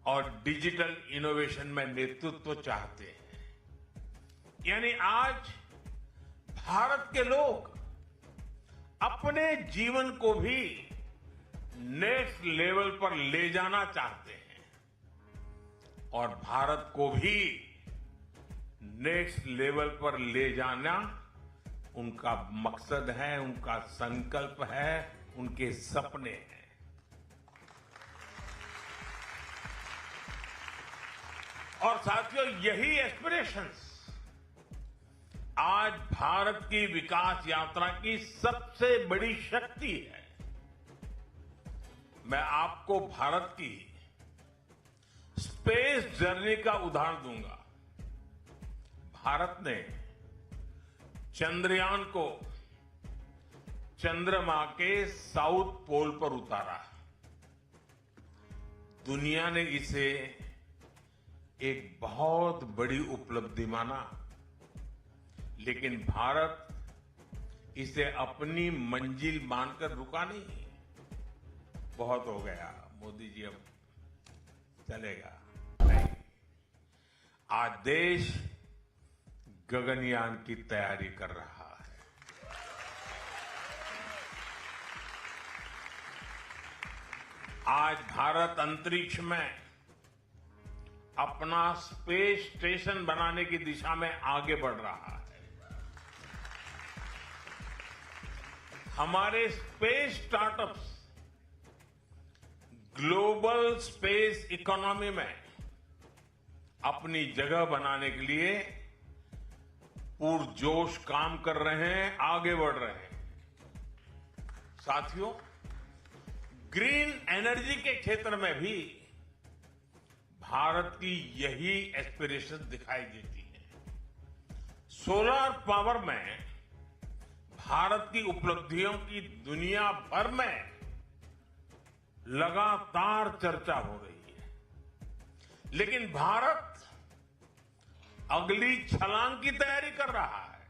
और digital innovation में नेतृत्व चाहते हैं। यानी आज भारत के लोग अपने जीवन को भी नेक्स्ट लेवल पर ले जाना चाहते हैं और भारत को भी नेक्स्ट लेवल पर ले जाना उनका मकसद है, उनका संकल्प है, उनके सपने हैं। और साथियों, यही एस्पिरेशंस आज भारत की विकास यात्रा की सबसे बड़ी शक्ति है। मैं आपको भारत की स्पेस जर्नी का उदाहरण दूंगा। भारत ने चंद्रयान को चंद्रमा के साउथ पोल पर उतारा। दुनिया ने इसे एक बहुत बड़ी उपलब्धि माना, लेकिन भारत इसे अपनी मंजिल मानकर रुका नहीं। बहुत हो गया मोदी जी, अब चलेगा नहीं। आज देश गगनयान की तैयारी कर रहा है। आज भारत अंतरिक्ष में अपना स्पेस स्टेशन बनाने की दिशा में आगे बढ़ रहा है। हमारे space startups global space economy में अपनी जगह बनाने के लिए पुरजोश काम कर रहे हैं, आगे बढ़ रहे हैं। साथियों, ग्रीन एनर्जी के क्षेत्र में भी भारत की यही एस्पिरेशन दिखाई देती है। सोलर पावर में भारत की उपलब्धियों की दुनिया भर में लगातार चर्चा हो रही है, लेकिन भारत अगली छलांग की तैयारी कर रहा है।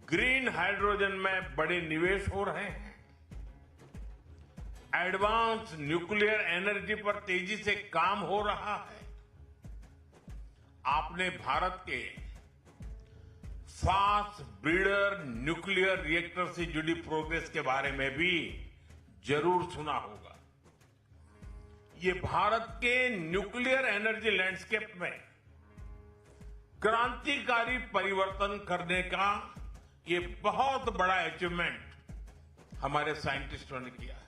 ग्रीन हाइड्रोजन में बड़े निवेश हो रहे हैं। एडवांस न्यूक्लियर एनर्जी पर तेजी से काम हो रहा है। आपने भारत के फास्ट ब्रीडर न्यूक्लियर रिएक्टर से जुड़ी प्रोग्रेस के बारे में भी जरूर सुना होगा। ये भारत के न्यूक्लियर एनर्जी लैंडस्केप में क्रांतिकारी परिवर्तन करने का ये बहुत बड़ा अचीवमेंट हमारे साइंटिस्टों ने किया है।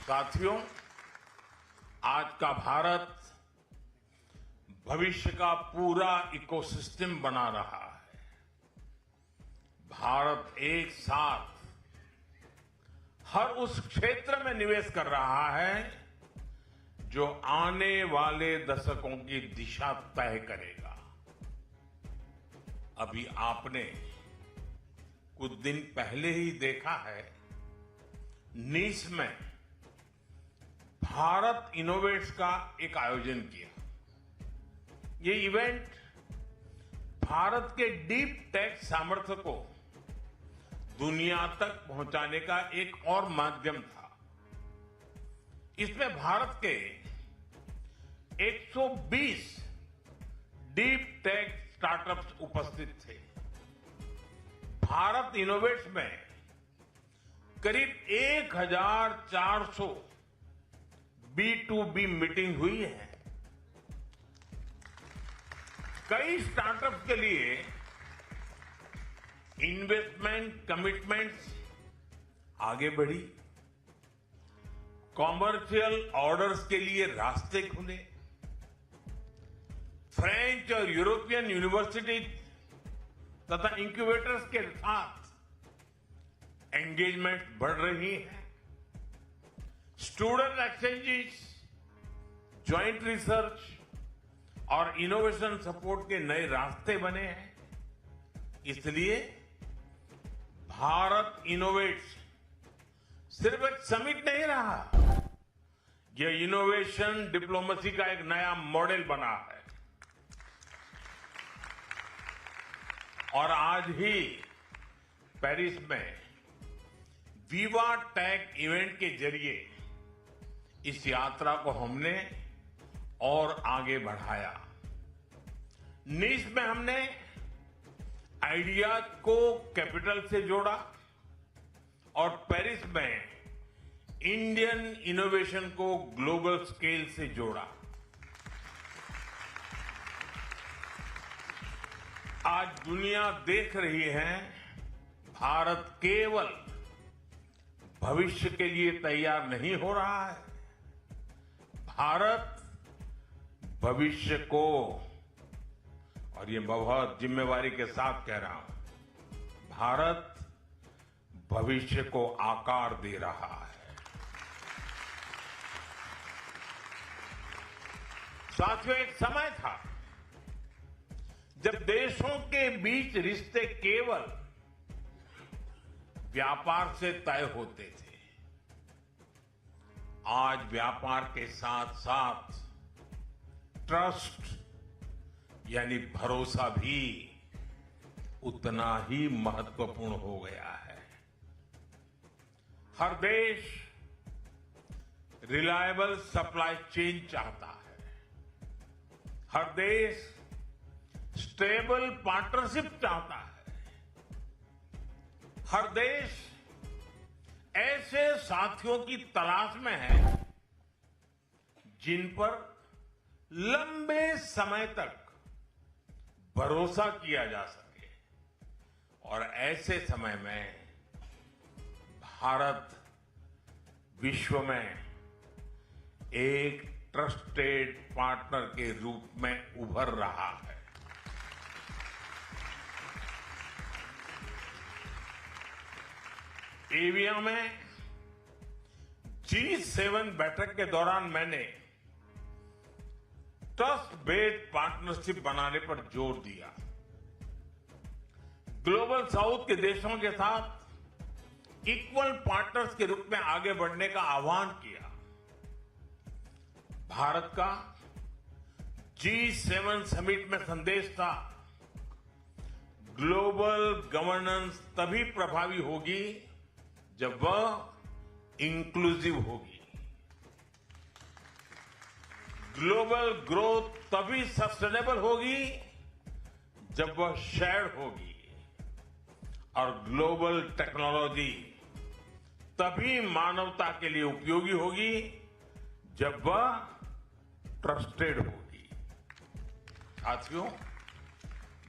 साथियों, आज का भारत भविष्य का पूरा इकोसिस्टम बना रहा है। भारत एक साथ हर उस क्षेत्र में निवेश कर रहा है जो आने वाले दशकों की दिशा तय करेगा। अभी आपने कुछ दिन पहले ही देखा है, नीस में भारत इनोवेट्स का एक आयोजन किया। ये इवेंट भारत के डीप टेक सामर्थ्य को दुनिया तक पहुंचाने का एक और माध्यम था। इसमें भारत के 120 डीप टेक स्टार्टअप्स उपस्थित थे। भारत इनोवेट्स में करीब 1400 B2B मीटिंग हुई है। कई स्टार्टअप के लिए इन्वेस्टमेंट कमिटमेंट्स आगे बढ़ी, कॉमर्शियल ऑर्डर्स के लिए रास्ते खुले, फ्रेंच और यूरोपियन यूनिवर्सिटी तथा इंक्यूबेटर्स के साथ एंगेजमेंट बढ़ रही है, स्टूडेंट एक्सचेंजेस, ज्वाइंट रिसर्च और इनोवेशन सपोर्ट के नए रास्ते बने हैं। इसलिए भारत इनोवेट्स सिर्फ एक समिट नहीं रहा, यह इनोवेशन डिप्लोमेसी का एक नया मॉडल बना है। और आज ही पेरिस में विवा टेक इवेंट के जरिए इस यात्रा को हमने और आगे बढ़ाया। नीस में हमने आइडिया को कैपिटल से जोड़ा और पेरिस में इंडियन इनोवेशन को ग्लोबल स्केल से जोड़ा। आज दुनिया देख रही है भारत केवल भविष्य के लिए तैयार नहीं हो रहा है, भारत भविष्य को, और ये बहुत जिम्मेवारी के साथ कह रहा हूं, भारत भविष्य को आकार दे रहा है। साथियों, एक समय था जब देशों के बीच रिश्ते केवल व्यापार से तय होते थे। आज व्यापार के साथ साथ ट्रस्ट यानी भरोसा भी उतना ही महत्वपूर्ण हो गया है। हर देश रिलायबल सप्लाई चेन चाहता है, हर देश स्टेबल पार्टनरशिप चाहता है, हर देश ऐसे साथियों की तलाश में है जिन पर लंबे समय तक भरोसा किया जा सके। और ऐसे समय में भारत विश्व में एक ट्रस्टेड पार्टनर के रूप में उभर रहा है। एविया में G7 बैठक के दौरान मैंने ट्रस्ट बेस्ड पार्टनरशिप बनाने पर जोर दिया। ग्लोबल साउथ के देशों के साथ इक्वल पार्टनर्स के रूप में आगे बढ़ने का आह्वान किया। भारत का G7 समिट में संदेश था, ग्लोबल गवर्नेंस तभी प्रभावी होगी जब वह इंक्लूसिव होगी, ग्लोबल ग्रोथ तभी सस्टेनेबल होगी जब वह शेयर्ड होगी, और ग्लोबल टेक्नोलॉजी तभी मानवता के लिए उपयोगी होगी जब वह ट्रस्टेड होगी। साथियों,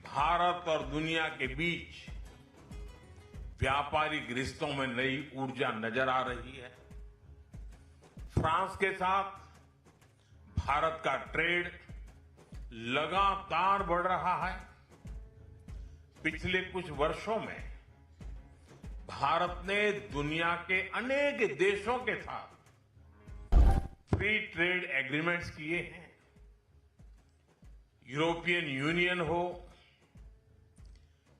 भारत और दुनिया के बीच व्यापारिक रिश्तों में नई ऊर्जा नजर आ रही है। फ्रांस के साथ भारत का ट्रेड लगातार बढ़ रहा है। पिछले कुछ वर्षों में भारत ने दुनिया के अनेक देशों के साथ फ्री ट्रेड एग्रीमेंट्स किए हैं। यूरोपियन यूनियन हो,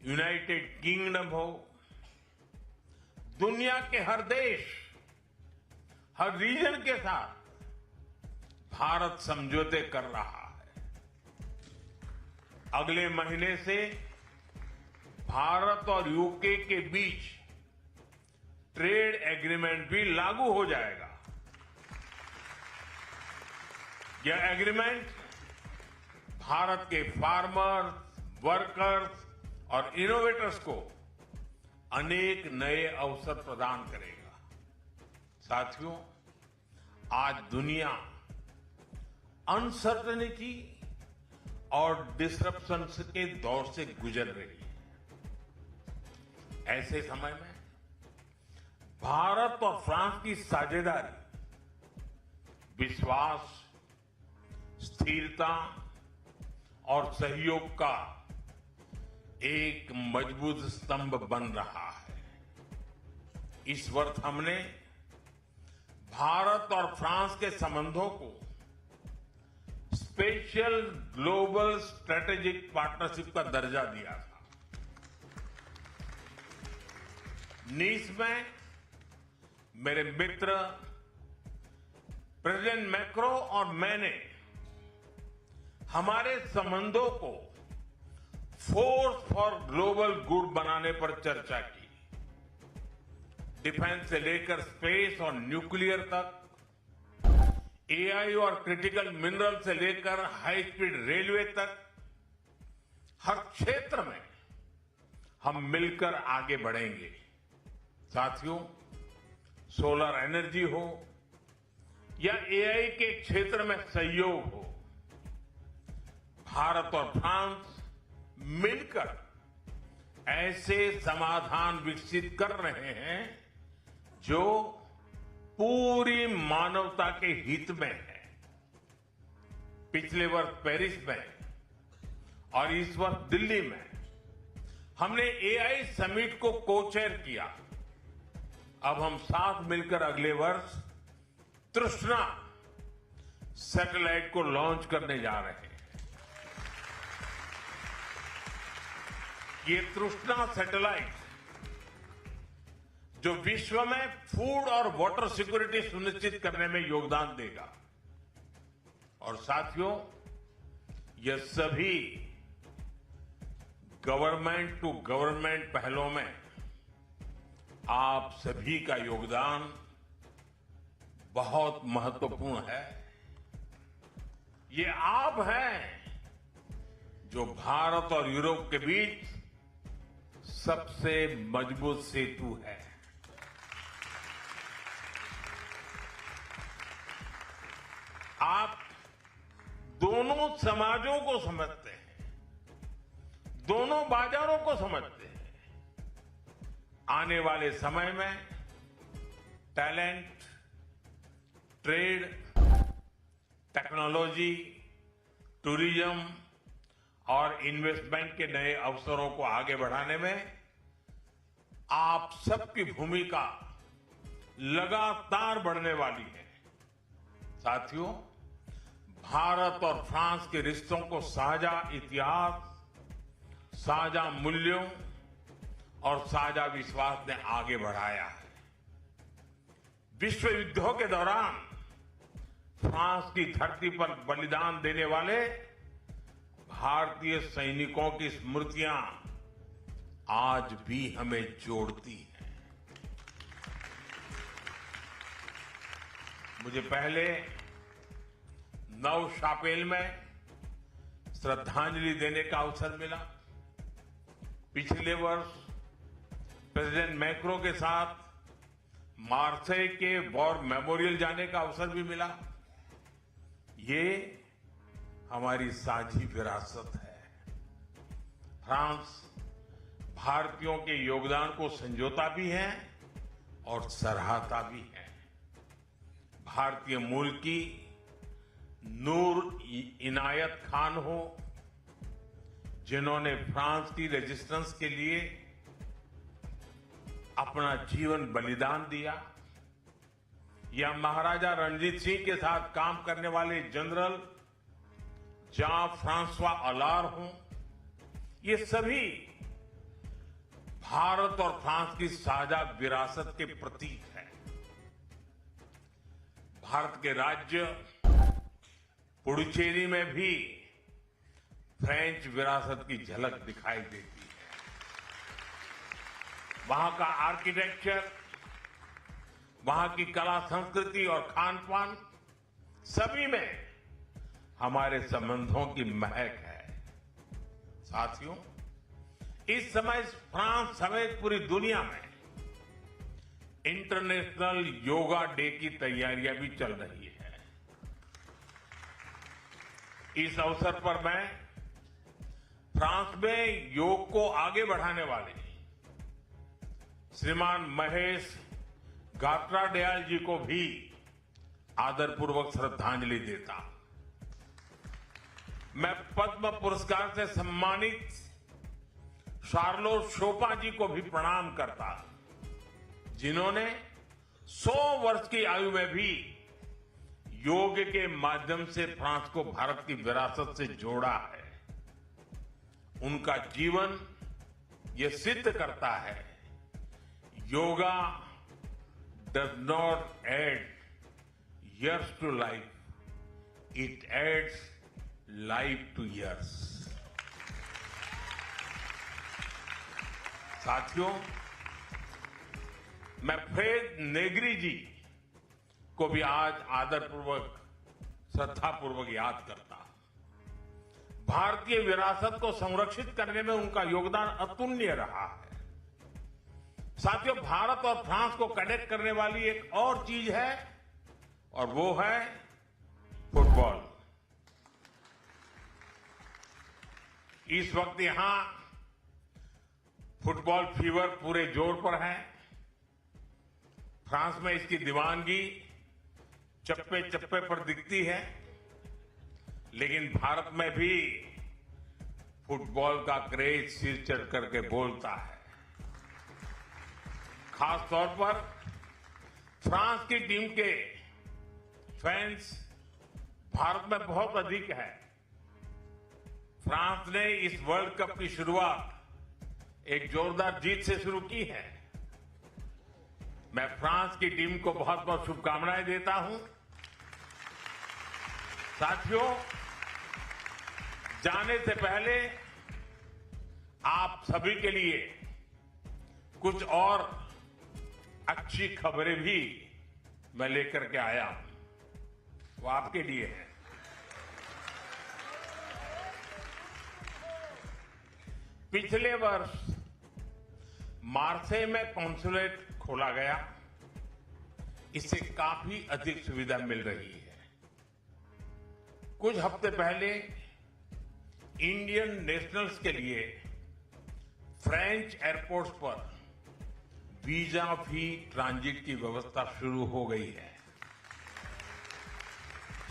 यूनाइटेड किंगडम हो, दुनिया के हर देश, हर रीजन के साथ भारत समझौते कर रहा है। अगले महीने से भारत और यूके के बीच ट्रेड एग्रीमेंट भी लागू हो जाएगा। यह एग्रीमेंट भारत के फार्मर्स, वर्कर्स और इनोवेटर्स को अनेक नए अवसर प्रदान करेगा। साथियों, आज दुनिया अनसर्टेनिटी और डिसरप्शन के दौर से गुजर रही है। ऐसे समय में भारत और फ्रांस की साझेदारी विश्वास, स्थिरता और सहयोग का एक मजबूत स्तंभ बन रहा है। इस वर्ष हमने भारत और फ्रांस के संबंधों को स्पेशल ग्लोबल स्ट्रेटेजिक पार्टनरशिप का दर्जा दिया था। नीस में मेरे मित्र प्रेसिडेंट मैक्रो और मैंने हमारे संबंधों को फोर्स फॉर ग्लोबल गुड बनाने पर चर्चा की। डिफेंस से लेकर स्पेस और न्यूक्लियर तक, एआई और क्रिटिकल मिनरल से लेकर हाई स्पीड रेलवे तक, हर क्षेत्र में हम मिलकर आगे बढ़ेंगे। साथियों, सोलर एनर्जी हो या एआई के क्षेत्र में सहयोग हो, भारत और फ्रांस मिलकर ऐसे समाधान विकसित कर रहे हैं जो पूरी मानवता के हित में है। पिछले वर्ष पेरिस में और इस वर्ष दिल्ली में हमने एआई समिट को को-चेयर किया। अब हम साथ मिलकर अगले वर्ष तृष्णा सैटेलाइट को लॉन्च करने जा रहे हैं। ये तृष्णा सैटेलाइट जो विश्व में फूड और वाटर सिक्योरिटी सुनिश्चित करने में योगदान देगा। और साथियों, ये सभी गवर्नमेंट टू गवर्नमेंट पहलों में आप सभी का योगदान बहुत महत्वपूर्ण है। ये आप हैं जो भारत और यूरोप के बीच सबसे मजबूत सेतु है। आप दोनों समाजों को समझते हैं, दोनों बाजारों को समझते हैं। आने वाले समय में टैलेंट, ट्रेड, टेक्नोलॉजी, टूरिज्म और इन्वेस्टमेंट के नए अवसरों को आगे बढ़ाने में आप सबकी भूमिका लगातार बढ़ने वाली है। साथियों, भारत और फ्रांस के रिश्तों को साझा इतिहास, साझा मूल्यों और साझा विश्वास ने आगे बढ़ाया है। विश्व युद्धों के दौरान फ्रांस की धरती पर बलिदान देने वाले भारतीय सैनिकों की स्मृतियां आज भी हमें जोड़ती हैं। मुझे पहले नव शापेल में श्रद्धांजलि देने का अवसर मिला। पिछले वर्ष प्रेसिडेंट मैक्रो के साथ मार्सेई के वॉर मेमोरियल जाने का अवसर भी मिला। ये हमारी साझी विरासत है। फ्रांस भारतीयों के योगदान को संजोता भी है और सराहता भी है। भारतीय मूल की नूर इनायत खान हो, जिन्होंने फ्रांस की रेजिस्टेंस के लिए अपना जीवन बलिदान दिया, या महाराजा रणजीत सिंह के साथ काम करने वाले जनरल जां फ्रांसवा अलार हों, ये सभी भारत और फ्रांस की साझा विरासत के प्रतीक हैं। भारत के राज्य पुडुचेरी में भी फ्रेंच विरासत की झलक दिखाई देती है। वहां का आर्किटेक्चर, वहां की कला संस्कृति और खान-पान, सभी में हमारे संबंधों की महक है। साथियों, इस समय फ्रांस समेत पूरी दुनिया में इंटरनेशनल योगा डे की तैयारियां भी चल रही है। इस अवसर पर मैं फ्रांस में योग को आगे बढ़ाने वाले श्रीमान महेश गात्राडयाल जी को भी आदरपूर्वक श्रद्धांजलि देता। मैं पद्म पुरस्कार से सम्मानित शार्लोट शोपा जी को भी प्रणाम करता, जिन्होंने 100 वर्ष की आयु में भी योग के माध्यम से फ्रांस को भारत की विरासत से जोड़ा है। उनका जीवन ये सिद्ध करता है, yoga does not add years to life, it adds life to years। साथियों, मैं फ्रेड नेग्री जी को भी आज आदरपूर्वक श्रद्धापूर्वक याद करता हूं। भारतीय विरासत को संरक्षित करने में उनका योगदान अतुलनीय रहा है। साथियों, भारत और फ्रांस को कनेक्ट करने वाली एक और चीज है और वो है फुटबॉल। इस वक्त यहां फुटबॉल फीवर पूरे जोर पर है। फ्रांस में इसकी दीवानगी चप्पे चप्पे पर दिखती है, लेकिन भारत में भी फुटबॉल का क्रेज सिर चढ़ करके बोलता है। खास तौर पर फ्रांस की टीम के फैंस भारत में बहुत अधिक है। फ्रांस ने इस वर्ल्ड कप की शुरुआत एक जोरदार जीत से शुरू की है। मैं फ्रांस की टीम को बहुत बहुत शुभकामनाएं देता हूं। साथियों, जाने से पहले आप सभी के लिए कुछ और अच्छी खबरें भी मैं लेकर के आया हूं। वो आपके लिए है। पिछले वर्ष मार्सेई में कॉन्सुलेट खोला गया। इससे काफी अधिक सुविधा मिल रही है। कुछ हफ्ते पहले इंडियन नेशनल्स के लिए फ्रेंच एयरपोर्ट्स पर वीजा फ्री ट्रांजिट की व्यवस्था शुरू हो गई है।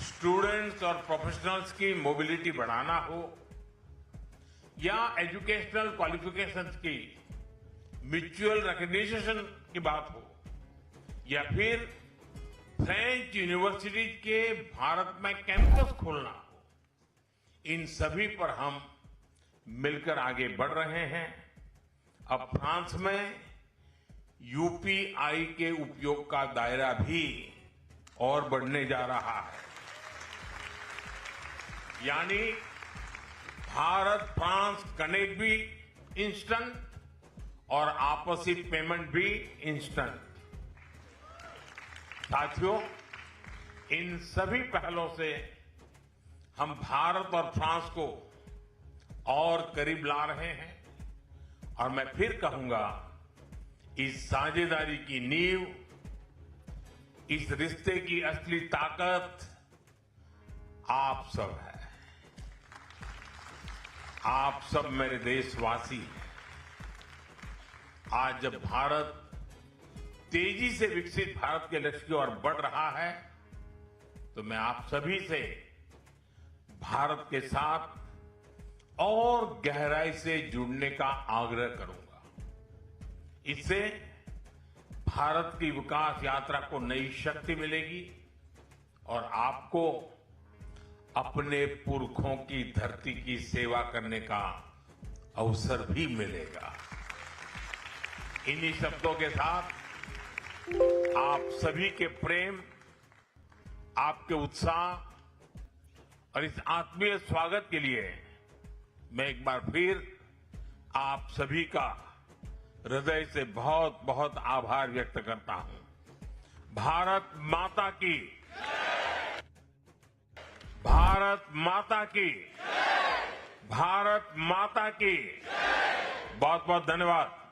स्टूडेंट्स और प्रोफेशनल्स की मोबिलिटी बढ़ाना हो या एजुकेशनल क्वालिफिकेशंस की म्यूचुअल रिकॉग्निशन की बात हो या फिर फ्रेंच यूनिवर्सिटी के भारत में कैंपस खोलना हो, इन सभी पर हम मिलकर आगे बढ़ रहे हैं। अब फ्रांस में यूपीआई के उपयोग का दायरा भी और बढ़ने जा रहा है। यानी भारत फ्रांस कनेक्ट भी इंस्टेंट और आपसी पेमेंट भी इंस्टेंट। साथियों, इन सभी पहलों से हम भारत और फ्रांस को और करीब ला रहे हैं और मैं फिर कहूंगा, इस साझेदारी की नींव, इस रिश्ते की असली ताकत आप सब है। आप सब मेरे देशवासी हैं। आज जब भारत तेजी से विकसित भारत के लक्ष्य की ओर बढ़ रहा है, तो मैं आप सभी से भारत के साथ और गहराई से जुड़ने का आग्रह करूंगा। इससे भारत की विकास यात्रा को नई शक्ति मिलेगी और आपको अपने पुरखों की धरती की सेवा करने का अवसर भी मिलेगा। इन्हीं शब्दों के साथ आप सभी के प्रेम, आपके उत्साह और इस आत्मीय स्वागत के लिए मैं एक बार फिर आप सभी का हृदय से बहुत बहुत आभार व्यक्त करता हूं। भारत माता की, भारत माता की, भारत माता की। बहुत बहुत धन्यवाद।